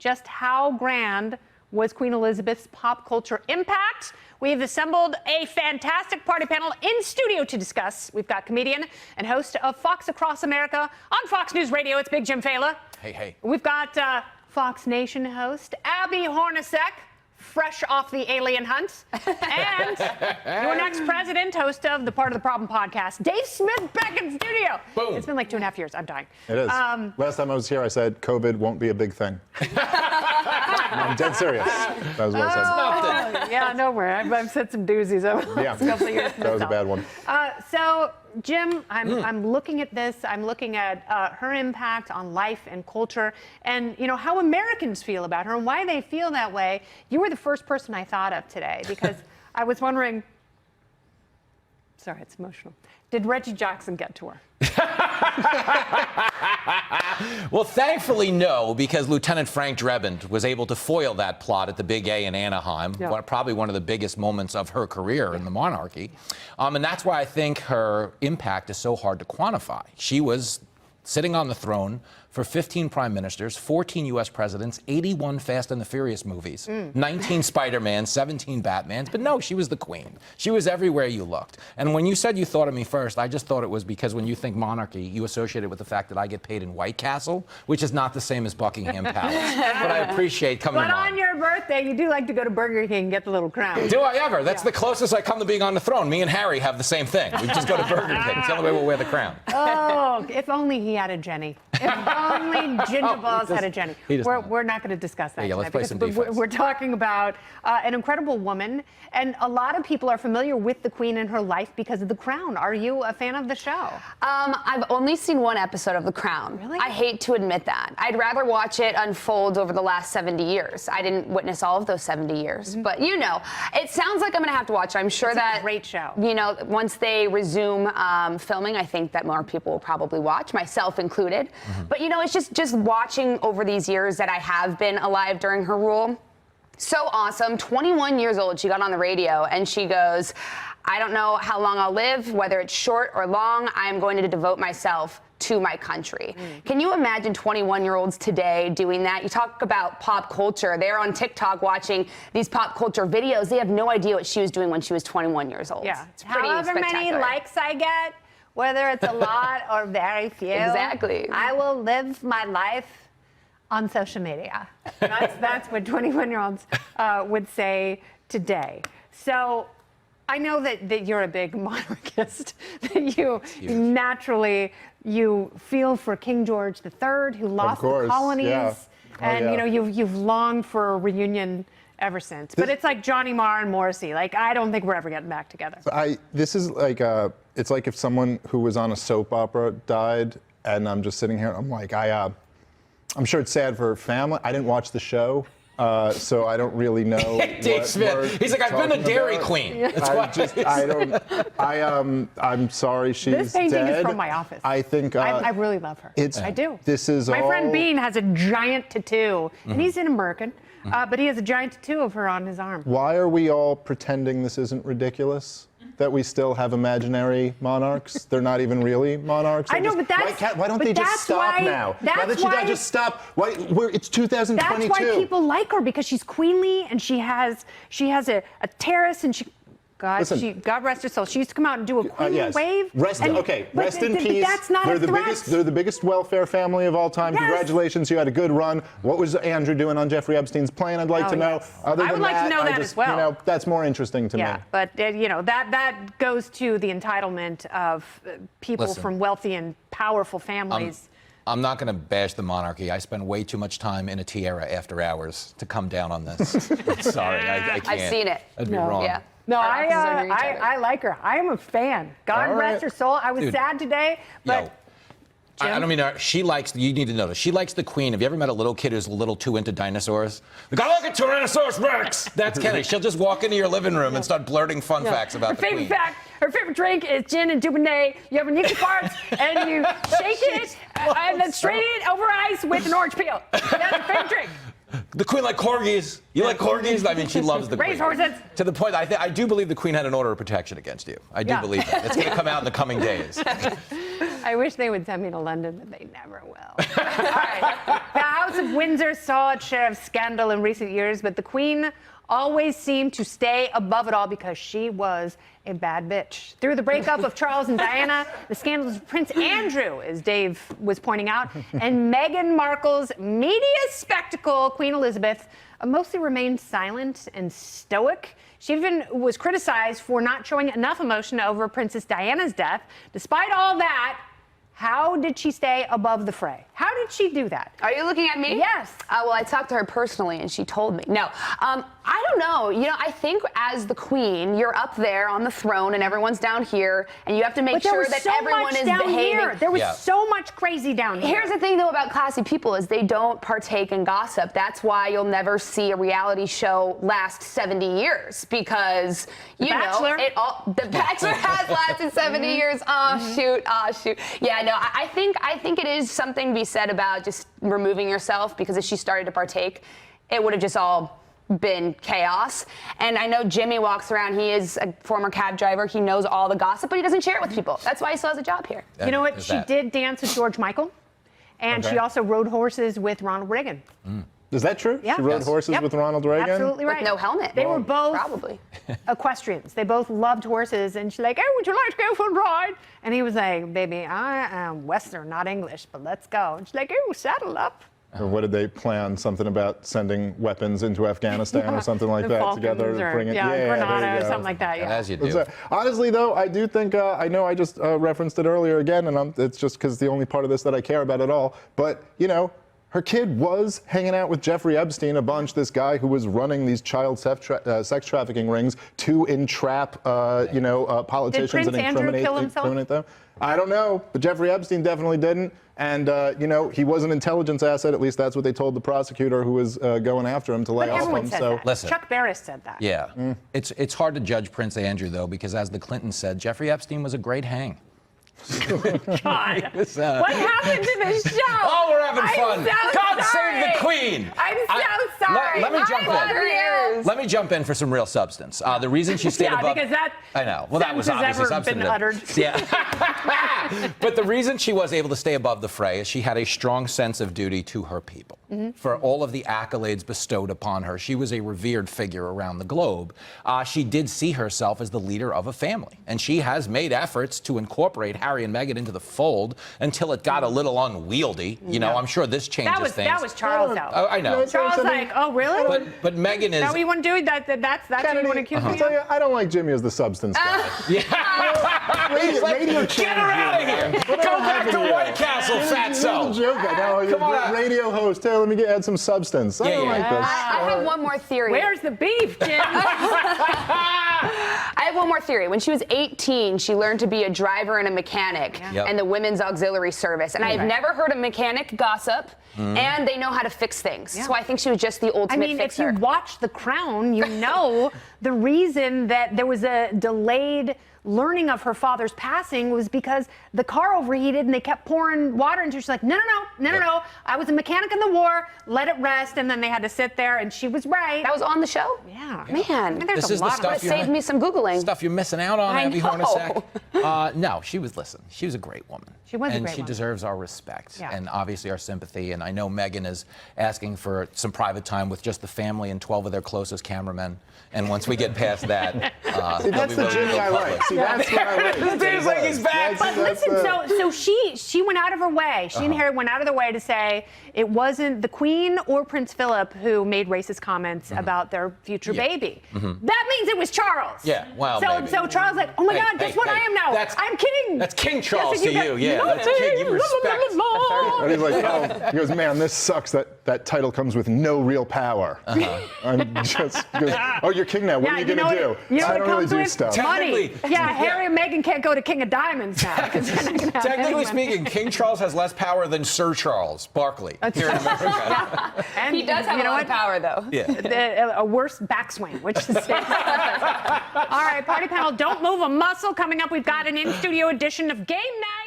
just how grand was Queen Elizabeth's pop culture impact? We've assembled a fantastic party panel in studio to discuss. We've got comedian and host of Fox Across America on Fox News Radio. It's Big Jim Fela. Hey, hey. We've got Fox Nation host Abby Hornacek, fresh off the alien hunt. And your next president, host of the Part of the Problem podcast, Dave Smith, back in studio. Boom. It's been like 2.5 years. I'm dying. It is. Last time I was here, I said COVID won't be a big thing. I'm dead serious. That was what I said. Yeah, no worry. I've said some doozies over the last couple of years. That was a bad one. So, Jim, I'm looking at this. I'm looking at her impact on life and culture, and how Americans feel about her and why they feel that way. You were the first person I thought of today because I was wondering. Sorry, it's emotional. Did Reggie Jackson get to her? Well, thankfully, no, because Lieutenant Frank Drebin was able to foil that plot at the Big A in Anaheim, probably one of the biggest moments of her career in the monarchy. And that's why I think her impact is so hard to quantify. She was sitting on the throne for 15 prime ministers, 14 U.S. presidents, 81 Fast and the Furious movies, 19 Spider-Man, 17 Batmans. But no, she was the queen. She was everywhere you looked. And when you said you thought of me first, I just thought it was because when you think monarchy, you associate it with the fact that I get paid in White Castle, which is not the same as Buckingham Palace. But I appreciate coming But on your birthday, you do like to go to Burger King and get the little crown. Do I ever? That's the closest I come to being on the throne. Me and Harry have the same thing. We just go to Burger King. It's the only way we'll wear the crown. Oh, if only he had a Jenny. If only Ginger Balls had a Jenny. We're not going to discuss that. Yeah, let's play some defense. We're talking about an incredible woman, and a lot of people are familiar with the Queen and her life because of The Crown. Are you a fan of the show? I've only seen one episode of The Crown. Really? I hate to admit that. I'd rather watch it unfold over the last 70 years. I didn't witness all of those 70 years, but it sounds like I'm going to have to watch it. I'm sure it's that a great show. Once they resume filming, I think that more people will probably watch, myself included. But it's just watching over these years that I have been alive during her rule. So awesome. 21 years old, she got on the radio and she goes, I don't know how long I'll live, whether it's short or long, I'm going to devote myself to my country. Can you imagine 21-year-olds today doing that? You talk about pop culture. They're on TikTok watching these pop culture videos. They have no idea what she was doing when she was 21 years old. Yeah. It's pretty However many likes I get, whether it's a lot or very few. Exactly. I will live my life on social media. That's what 21-year-olds would say today. So I know that you're a big monarchist, that you naturally, you feel for King George III, who lost the colonies. Yeah. And, you've longed for a reunion ever since. But it's like Johnny Marr and Morrissey. Like, I don't think we're ever getting back together. This is like, it's like if someone who was on a soap opera died, and I'm just sitting here, I'm like, I'm sure it's sad for her family. I didn't watch the show, so I don't really know. Dave Smith. He's like, I've been a Dairy Queen. I'm sorry she's dead. This painting is from my office. I think I really love her. I do. This is my friend Bean has a giant tattoo, and he's an American, but he has a giant tattoo of her on his arm. Why are we all pretending this isn't ridiculous? That we still have imaginary monarchs? They're not even really monarchs. I know, but that's why don't they just stop now? Why don't you just stop? It's 2022. That's why people like her, because she's queenly and she has a terrace, and God rest her soul. She used to come out and do a queen wave. Rest in peace. That's not a threat. They're the biggest welfare family of all time. Yes. Congratulations, you had a good run. What was Andrew doing on Jeffrey Epstein's plane? I'd like to know. Yes. I would like to know that as well. That's more interesting to me. Yeah, but that goes to the entitlement of people from wealthy and powerful families. I'm not going to bash the monarchy. I spend way too much time in a tiara after hours to come down on this. I'm sorry, I can't. I've seen it. That'd be wrong. Yeah. No, I like her. I am a fan. God rest her soul. I was sad today, but I don't mean she likes. You need to know this. She likes the Queen. Have you ever met a little kid who's a little too into dinosaurs? Like, I like a Tyrannosaurus Rex. That's Kenny. She'll just walk into your living room and start blurting fun facts about the Queen. Her favorite drink is gin and Dubonnet. You have a Nicky farts and you shake it and then strain it over ice with an orange peel. That's her favorite drink. The Queen like corgis. You like corgis? I mean, she loves the Queen. Race horses. To the point, I do believe the Queen had an order of protection against you. I do believe that. It's going to come out in the coming days. I wish they would send me to London, but they never will. All right. House of Windsor saw its share of scandal in recent years, but the Queen always seemed to stay above it all because she was a bad bitch. Through the breakup of Charles and Diana, the scandals of Prince Andrew, as Dave was pointing out, and Meghan Markle's media spectacle, Queen Elizabeth, mostly remained silent and stoic. She even was criticized for not showing enough emotion over Princess Diana's death. Despite all that, how did she stay above the fray? How did she do that? Are you looking at me? Yes. Well, I talked to her personally, and she told me. No, I don't know. You know, I think as the queen, you're up there on the throne, and everyone's down here, and you have to make sure that everyone is behaving. Here. There was so much crazy down here. Here's the thing, though, about classy people is they don't partake in gossip. That's why you'll never see a reality show last 70 years because The Bachelor has lasted 70 years. Oh shoot. Yeah, no, I think it is something to be said about just removing yourself because if she started to partake, it would have just all been chaos. And I know Jimmy walks around, he is a former cab driver, he knows all the gossip, but he doesn't share it with people. That's why he still has a job here. You know what? She did dance with George Michael, and she also rode horses with Ronald Reagan. Is that true? Yeah. She rode horses with Ronald Reagan? Absolutely right. With no helmet. They were both probably equestrians. They both loved horses, and she's like, "Oh, would you like to go for a ride?" And he was like, "Baby, I am Western, not English, but let's go." And she's like, "Oh, saddle up." Or what did they plan? Something about sending weapons into Afghanistan or something like that Falcons together? or, Bring it, Grenada or something like that. Yeah. As you do. Honestly, though, I do think, I know I just referenced it earlier again, and it's just because the only part of this that I care about at all. But, you know, her kid was hanging out with Jeffrey Epstein a bunch, this guy who was running these child sex trafficking rings to entrap, politicians and incriminate them. I don't know, but Jeffrey Epstein definitely didn't. And, he was an intelligence asset. At least that's what they told the prosecutor who was going after him to lay off him. Said that. Listen, Chuck Barris said that. Yeah. It's hard to judge Prince Andrew, though, because as the Clintons said, Jeffrey Epstein was a great hang. God. What happened to this show? Oh, we're having fun. So God sorry. save the Queen. I'm so sorry. Let me jump in. Let me jump in for some real substance. The reason she stayed above. Because that. I know. Well, that was obviously substantive. Been uttered. Yeah. But the reason she was able to stay above the fray is she had a strong sense of duty to her people. For all of the accolades bestowed upon her, she was a revered figure around the globe. She did see herself as the leader of a family, and she has made efforts to incorporate Harry and Meghan into the fold until it got a little unwieldy. You know, I'm sure this changes things. That was Charles, though. Oh, I know. Charles was like, oh, really? But Meghan is. Now you want to do that? That's what you want to accuse me tell you, I don't like Jimmy as the substance guy. Radio Get her out of here! Go back to White Castle, fatso! Come on, radio host. Hey, let me add some substance. I don't like this. I have one more theory. Where's the beef, Jim? I have one more theory. When she was 18, she learned to be a driver and a mechanic in the Women's Auxiliary Service. And I've never heard a mechanic gossip, and they know how to fix things. So I think she was just the ultimate fixer. If you watch The Crown, you know the reason that there was a delayed learning of her father's passing was because the car overheated and they kept pouring water into her. She's like, no. I was a mechanic in the war. Let it rest. And then they had to sit there, and she was right. That was on the show? Yeah. Man. I mean, there's a lot of it. Saved me some Googling. Stuff you're missing out on, Abby Hornacek. No, she was a great woman. She was a great woman. And she deserves our respect Yeah. and obviously our sympathy. And I know Meghan is asking for some private time with just the family and 12 of their closest cameramen. And once we get past that, See, that's the Jimmy I like. See, that's what I like. This dude's like he's back. But listen, so she went out of her way. She and Harry went out of their way to say it wasn't the Queen or Prince Philip who made racist comments about their future baby. That means it was Charles. Yeah, well, maybe. So Charles like, oh my God, guess what I am now? I'm King. That's King Charles Yes, to you. Yeah, that's King. You respect. And he's like, oh, he goes, man, this sucks. That title comes with no real power. I'm just, he goes, oh, you're king now. What are you going to do? You know I don't really do stuff. Money. Yeah, Harry and Meghan can't go to King of Diamonds now. Technically speaking, King Charles has less power than Sir Charles Barkley here in America. And he does have a lot of power, though. Yeah. A worse backswing, which is all right, party panel, don't move a muscle. Coming up, we've got an in-studio edition of Game Night.